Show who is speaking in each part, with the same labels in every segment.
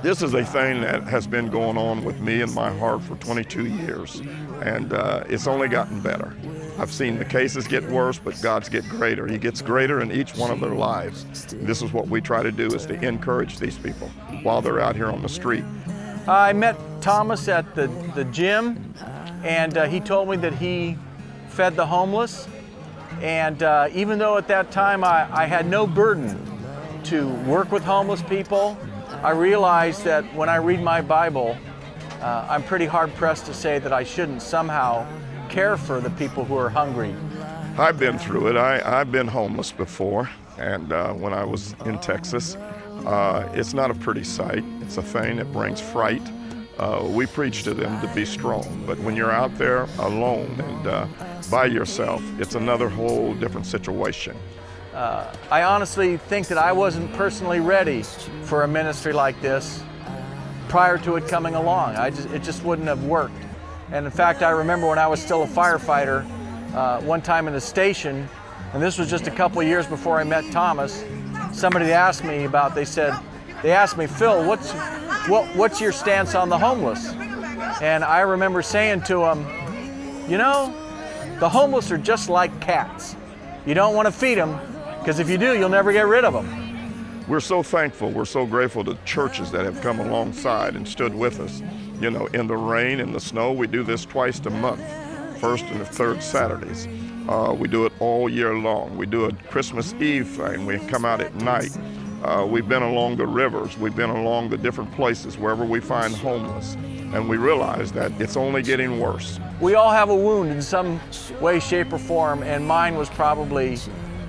Speaker 1: This is a thing that has been going on with me in my heart for 22 years, and it's only gotten better. I've seen the cases get worse, but God's get greater. He gets greater in each one of their lives. And this is what we try to do, is to encourage these people while they're out here on the street.
Speaker 2: I met Thomas at the gym, and he told me that he fed the homeless. And even though at that time I had no burden to work with homeless people, I realized that when I read my Bible, I'm pretty hard-pressed to say that I shouldn't somehow care for the people who are hungry.
Speaker 1: I've been through it. I've been homeless before, and when I was in Texas, it's not a pretty sight. It's a thing that brings fright. We preach to them to be strong, but when you're out there alone and by yourself, it's another whole different situation.
Speaker 2: I honestly think that I wasn't personally ready for a ministry like this prior to it coming along. It just wouldn't have worked. And in fact, I remember when I was still a firefighter, one time in the station, and this was just a couple of years before I met Thomas, somebody asked me about, they asked me, Phil, what's your stance on the homeless? And I remember saying to him, you know, the homeless are just like cats. You don't want to feed them, because if you do, you'll never get rid of them.
Speaker 1: We're so thankful, we're so grateful to churches that have come alongside and stood with us. You know, in the rain, in the snow. We do this twice a month, first and the third Saturdays. We do it all year long. We do a Christmas Eve thing. We come out at night. We've been along the rivers. We've been along the different places wherever we find homeless. And we realize that it's only getting worse.
Speaker 2: We all have a wound in some way, shape, or form, and mine was probably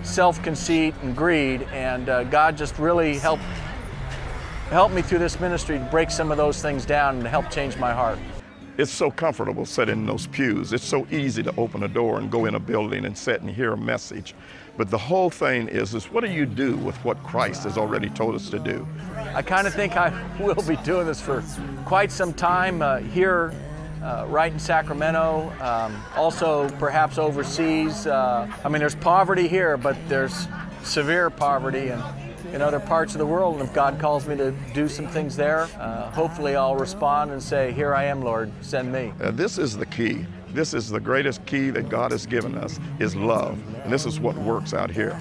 Speaker 2: self-conceit and greed, and God just really helped me through this ministry to break some of those things down and to help change my heart.
Speaker 1: It's so comfortable sitting in those pews. It's so easy to open a door and go in a building and sit and hear a message. But the whole thing is what do you do with what Christ has already told us to do?
Speaker 2: I kind of think I will be doing this for quite some time here, right in Sacramento, also perhaps overseas. I mean, there's poverty here, but there's severe poverty in other parts of the world, and if God calls me to do some things there, hopefully I'll respond and say, here I am, Lord, send me.
Speaker 1: This is the key. This is the greatest key that God has given us, is love, and this is what works out here.